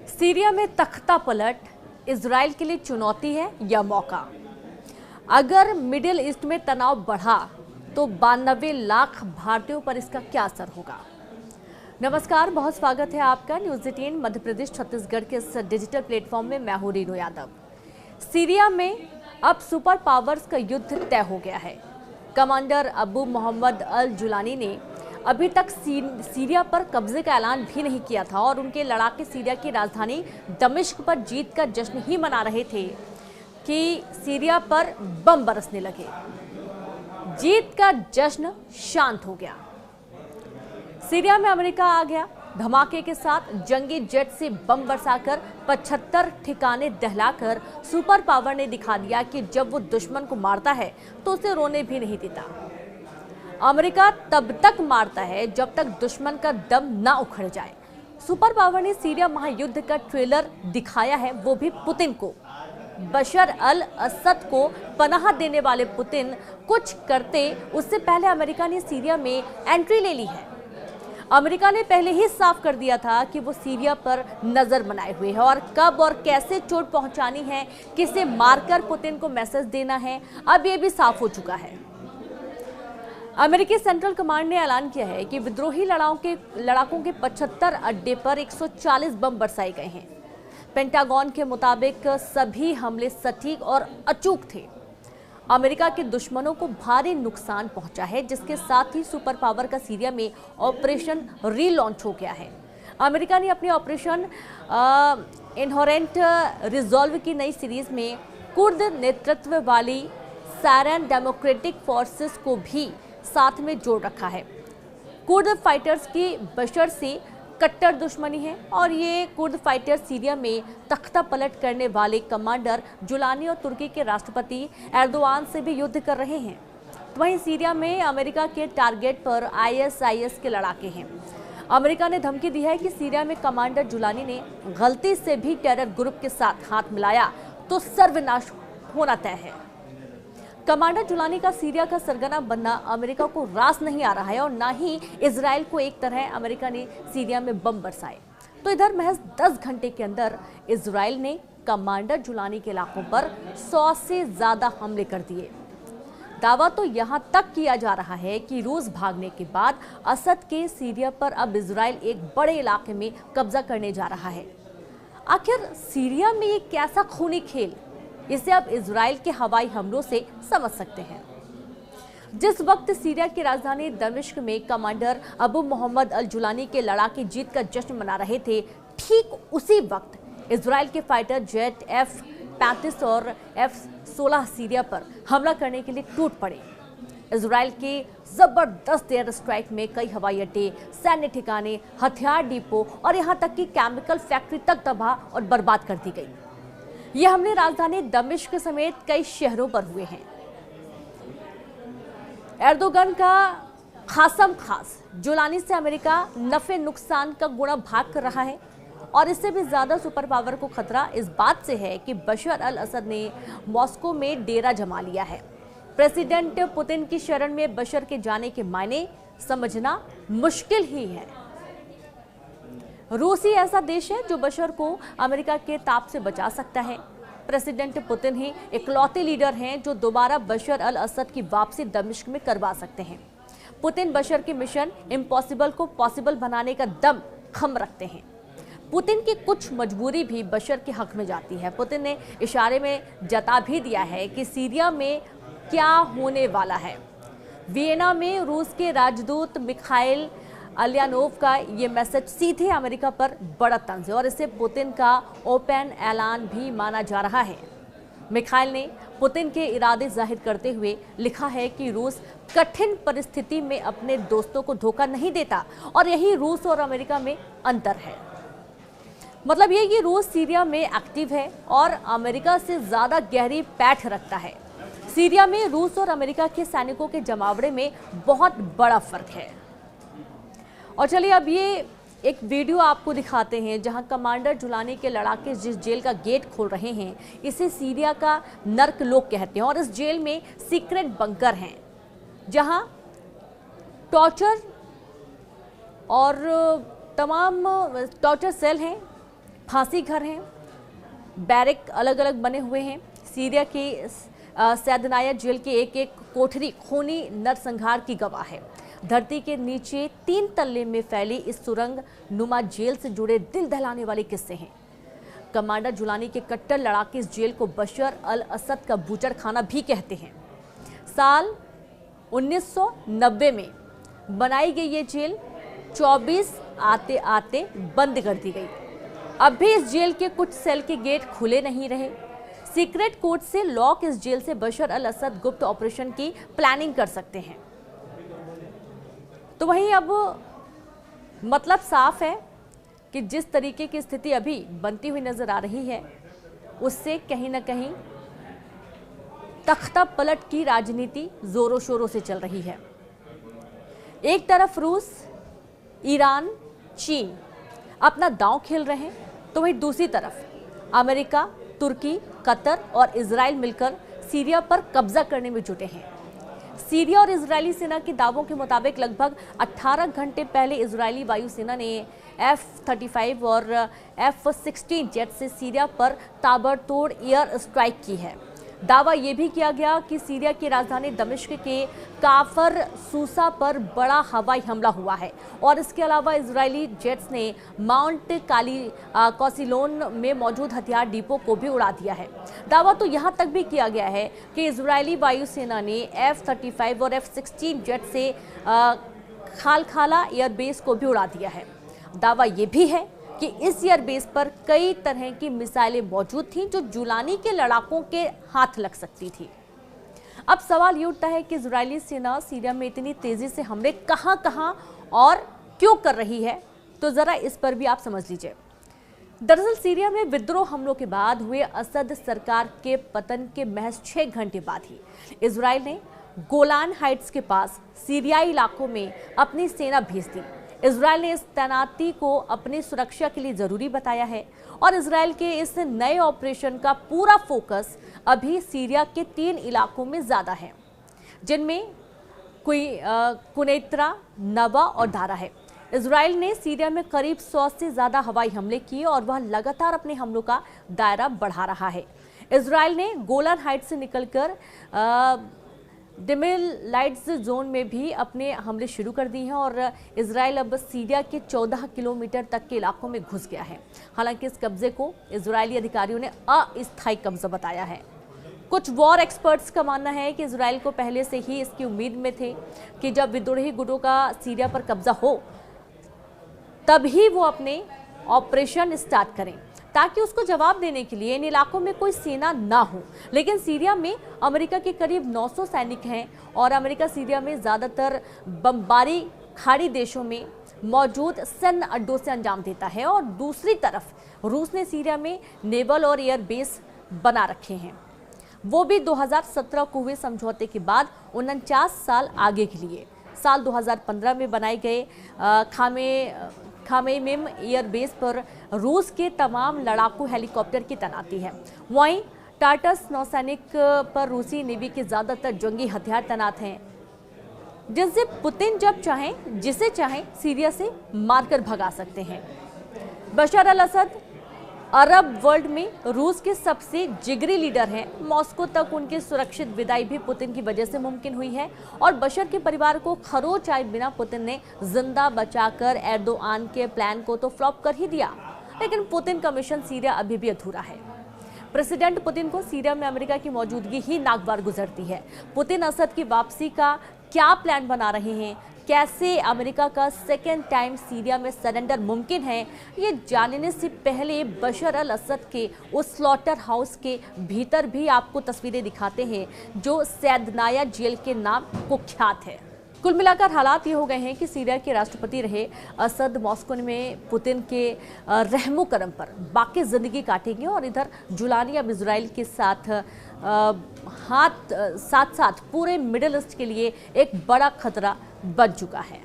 Syria में तख्ता पलट इजराइल के लिए चुनौती है या मौका? अगर मिडिल ईस्ट में तनाव बढ़ा तो 92 लाख भारतीयों पर इसका क्या असर होगा? नमस्कार, बहुत स्वागत है आपका न्यूज़ 18 मध्य प्रदेश छत्तीसगढ़ के इस डिजिटल प्लेटफॉर्म में। मैं हूं रीनू यादव। सीरिया में अब सुपर पावर्स का युद्ध तय हो गया है। कमांडर अबू मोहम्मद अल जुलानी ने अभी तक सीरिया पर कब्जे का ऐलान भी नहीं किया था और उनके लड़ाके सीरिया की राजधानी दमिश्क पर जीत का जश्न ही मना रहे थे कि सीरिया पर बम बरसने लगे। जीत का जश्न शांत हो गया। सीरिया में अमेरिका आ गया। धमाके के साथ जंगी जेट से बम बरसाकर 75 ठिकाने दहलाकर सुपर पावर ने दिखा दिया कि जब वो दुश्मन को मारता है तो उसे रोने भी नहीं देता। अमेरिका तब तक मारता है जब तक दुश्मन का दम ना उखड़ जाए। सुपर पावर ने सीरिया महायुद्ध का ट्रेलर दिखाया है, वो भी पुतिन को। बशर अल असद को पनाह देने वाले पुतिन कुछ करते उससे पहले अमेरिका ने सीरिया में एंट्री ले ली है। अमेरिका ने पहले ही साफ कर दिया था कि वो सीरिया पर नजर बनाए हुए है और कब और कैसे चोट पहुंचानी है, किसे मारकर पुतिन को मैसेज देना है, अब ये भी साफ हो चुका है। अमेरिकी सेंट्रल कमांड ने ऐलान किया है कि विद्रोही लड़ाकों के 75 अड्डे पर 140 बम बरसाए गए हैं। पेंटागन के मुताबिक सभी हमले सटीक और अचूक थे। अमेरिका के दुश्मनों को भारी नुकसान पहुंचा है, जिसके साथ ही सुपर पावर का सीरिया में ऑपरेशन रीलॉन्च हो गया है। अमेरिका ने अपने ऑपरेशन इनहेरेंट रिजॉल्व की नई सीरीज में कुर्द नेतृत्व वाली सायरन डेमोक्रेटिक फोर्सेस को भी साथ में जोड़ रखा है। कुर्द फाइटर्स की बशर से कट्टर दुश्मनी है और ये कुर्द फाइटर सीरिया में तख्ता पलट करने वाले कमांडर जुलानी और तुर्की के राष्ट्रपति एर्दोआन से भी युद्ध कर रहे हैं। वहीं सीरिया में अमेरिका के टारगेट पर आईएसआईएस के लड़ाके हैं। अमेरिका ने धमकी दी है कि सीरिया में कमांडर जुलानी ने गलती से भी टेरर ग्रुप के साथ हाथ मिलाया तो सर्वनाश होना तय है। कमांडर जुलानी का सीरिया का सरगना बनना अमेरिका को रास नहीं आ रहा है और ना ही इजराइल को। एक तरह अमेरिका ने सीरिया में बम बरसाए तो इधर महज 10 घंटे के अंदर इजराइल ने कमांडर जुलानी के इलाकों पर 100 से ज्यादा हमले कर दिए। दावा तो यहां तक किया जा रहा है कि रूस भागने के बाद असद के सीरिया पर अब इजराइल एक बड़े इलाके में कब्जा करने जा रहा है। आखिर सीरिया में ये कैसा खूनी खेल, इसे अब इजराइल के हवाई हमलों से समझ सकते हैं। जिस वक्त सीरिया की राजधानी दमिश्क में कमांडर अबू मोहम्मद अल जुलानी के लड़ाके जीत का जश्न मना रहे थे, ठीक उसी वक्त इजराइल के फाइटर जेट F-35 और F-16 सीरिया पर हमला करने के लिए टूट पड़े। इजराइल के जबरदस्त एयर स्ट्राइक में कई हवाई अड्डे, सैन्य ठिकाने, हथियार डिपो और यहाँ तक कि केमिकल फैक्ट्री तक तबाह और बर्बाद कर दी गई। ये हमले राजधानी दमिश्क समेत कई शहरों पर हुए हैं। एर्दोगन का खासम खास जुलानी से अमेरिका नफे नुकसान का गुणा भाग कर रहा है और इससे भी ज्यादा सुपर पावर को खतरा इस बात से है कि बशर अल असद ने मॉस्को में डेरा जमा लिया है। प्रेसिडेंट पुतिन की शरण में बशर के जाने के मायने समझना मुश्किल ही है। रूस ही ऐसा देश है जो बशर को अमेरिका के ताप से बचा सकता है। प्रेसिडेंट पुतिन ही इकलौते लीडर हैं जो दोबारा बशर अल असद की वापसी दमिश्क में करवा सकते हैं। पुतिन बशर के मिशन इम्पॉसिबल को पॉसिबल बनाने का दम खम रखते हैं। पुतिन की कुछ मजबूरी भी बशर के हक में जाती है। पुतिन ने इशारे में जता भी दिया है कि सीरिया में क्या होने वाला है। वियना में रूस के राजदूत मिखाइल अलियानोव का ये मैसेज सीधे अमेरिका पर बड़ा तंज है और इसे पुतिन का ओपन ऐलान भी माना जा रहा है। मिखाइल ने पुतिन के इरादे जाहिर करते हुए लिखा है कि रूस कठिन परिस्थिति में अपने दोस्तों को धोखा नहीं देता और यही रूस और अमेरिका में अंतर है। मतलब ये कि रूस सीरिया में एक्टिव है और अमेरिका से ज्यादा गहरी पैठ रखता है। सीरिया में रूस और अमेरिका के सैनिकों के जमावड़े में बहुत बड़ा फर्क है। और चलिए अब ये एक वीडियो आपको दिखाते हैं जहां कमांडर जुलानी के लड़ाके जिस जेल का गेट खोल रहे हैं, इसे सीरिया का नर्क लोग कहते हैं और इस जेल में सीक्रेट बंकर हैं जहां टॉर्चर और तमाम टॉर्चर सेल हैं, फांसी घर हैं, बैरक अलग अलग बने हुए हैं। सीरिया के सैदनाया जेल की एक एक कोठरी खूनी नरसंहार की गवाह है। धरती के नीचे 3 तल्ले में फैली इस सुरंग नुमा जेल से जुड़े दिल दहलाने वाले किस्से हैं। कमांडर जुलानी के कट्टर लड़ाके इस जेल को बशर अल असद का बूचड़खाना भी कहते हैं। साल 1990 में बनाई गई ये जेल 24 आते आते बंद कर दी गई। अब भी इस जेल के कुछ सेल के गेट खुले नहीं रहे। सीक्रेट कोड से लॉक इस जेल से बशर अल असद गुप्त ऑपरेशन की प्लानिंग कर सकते हैं। तो वहीं अब मतलब साफ है कि जिस तरीके की स्थिति अभी बनती हुई नजर आ रही है, उससे कहीं ना कहीं तख्ता पलट की राजनीति जोरों शोरों से चल रही है। एक तरफ रूस, ईरान, चीन अपना दांव खेल रहे हैं, तो वहीं दूसरी तरफ अमेरिका, तुर्की, कतर और इजराइल मिलकर सीरिया पर कब्जा करने में जुटे हैं। सीरिया और इजरायली सेना के दावों के मुताबिक लगभग 18 घंटे पहले इजरायली वायुसेना ने F-35 और F-16 जेट से सीरिया पर ताबड़तोड़ एयर स्ट्राइक की है। दावा यह भी किया गया कि सीरिया की राजधानी दमिश्क के काफर सूसा पर बड़ा हवाई हमला हुआ है और इसके अलावा इजरायली जेट्स ने माउंट कौसिलोन में मौजूद हथियार डिपो को भी उड़ा दिया है। दावा तो यहां तक भी किया गया है कि इजरायली वायुसेना ने F-35 और F-16 जेट से खालखाला एयरबेस को भी उड़ा दिया है। दावा यह भी है कि इस एयरबेस पर कई तरह की मिसाइलें मौजूद थीं जो जुलानी के लड़ाकों के हाथ लग सकती थी। अब सवाल ये उठता है कि इजरायली सेना सीरिया में इतनी तेजी से हमले कहां और क्यों कर रही है, तो जरा इस पर भी आप समझ लीजिए। दरअसल सीरिया में विद्रोह हमलों के बाद हुए असद सरकार के पतन के महज 6 घंटे बाद ही इजराइल ने गोलान हाइट्स के पास सीरियाई इलाकों में अपनी सेना भेज दी। इजराइल ने इस तैनाती को अपनी सुरक्षा के लिए जरूरी बताया है और इजराइल के इस नए ऑपरेशन का पूरा फोकस अभी सीरिया के 3 इलाकों में ज्यादा है, जिनमें कुनैत्रा, नवा और दारा है। इजराइल ने सीरिया में करीब 100 से ज्यादा हवाई हमले किए और वह लगातार अपने हमलों का दायरा बढ़ा रहा है। इजराइल ने गोलान हाइट्स से निकलकर डिमिलाइट्स जोन में भी अपने हमले शुरू कर दिए हैं और इजराइल अब सीरिया के 14 किलोमीटर तक के इलाकों में घुस गया है। हालांकि इस कब्जे को इजरायली अधिकारियों ने अस्थायी कब्जा बताया है। कुछ वॉर एक्सपर्ट्स का मानना है कि इजराइल को पहले से ही इसकी उम्मीद में थे कि जब विद्रोही गुटों का सीरिया पर कब्जा हो तभी वो अपने ऑपरेशन स्टार्ट करें ताकि उसको जवाब देने के लिए इन इलाकों में कोई सेना ना हो। लेकिन सीरिया में अमेरिका के करीब 900 सैनिक हैं और अमेरिका सीरिया में ज़्यादातर बमबारी खाड़ी देशों में मौजूद सैन्य अड्डों से अंजाम देता है और दूसरी तरफ रूस ने सीरिया में नेवल और एयर बेस बना रखे हैं, वो भी 2017 को हुए समझौते के बाद 49 साल आगे के लिए। साल 2015 में बनाए गए खामेइम एयरबेस पर रूस के तमाम लड़ाकू हेलीकॉप्टर की तैनाती है। वहीं टार्टस नौसैनिक पर रूसी नेवी के ज़्यादातर जंगी हथियार तैनात हैं, जिनसे पुतिन जब चाहें जिसे चाहें सीरिया से मारकर भगा सकते हैं। बशर अल असद अरब वर्ल्ड में रूस के सबसे जिगरी लीडर हैं। मॉस्को तक उनकी सुरक्षित विदाई भी पुतिन की वजह से मुमकिन हुई है और बशर के परिवार को खरोच आए बिना पुतिन ने जिंदा बचाकर एर्दोआन के प्लान को तो फ्लॉप कर ही दिया। लेकिन पुतिन का मिशन सीरिया अभी भी अधूरा है। प्रेसिडेंट पुतिन को सीरिया में अमेरिका की मौजूदगी ही नागवार गुजरती है। पुतिन असद की वापसी का क्या प्लान बना रहे हैं, कैसे अमेरिका का सेकेंड टाइम सीरिया में सरेंडर मुमकिन है, ये जानने से पहले बशर अल असद के उस स्लॉटर हाउस के भीतर भी आपको तस्वीरें दिखाते हैं जो सैदनाया जेल के नाम कुख्यात है। कुल मिलाकर हालात ये हो गए हैं कि सीरिया के राष्ट्रपति रहे असद मॉस्को में पुतिन के रहमो करम पर बाकी जिंदगी काटेंगे और इधर जुलानी अब इजराइल के साथ साथ पूरे मिडिल ईस्ट के लिए एक बड़ा खतरा बन चुका है।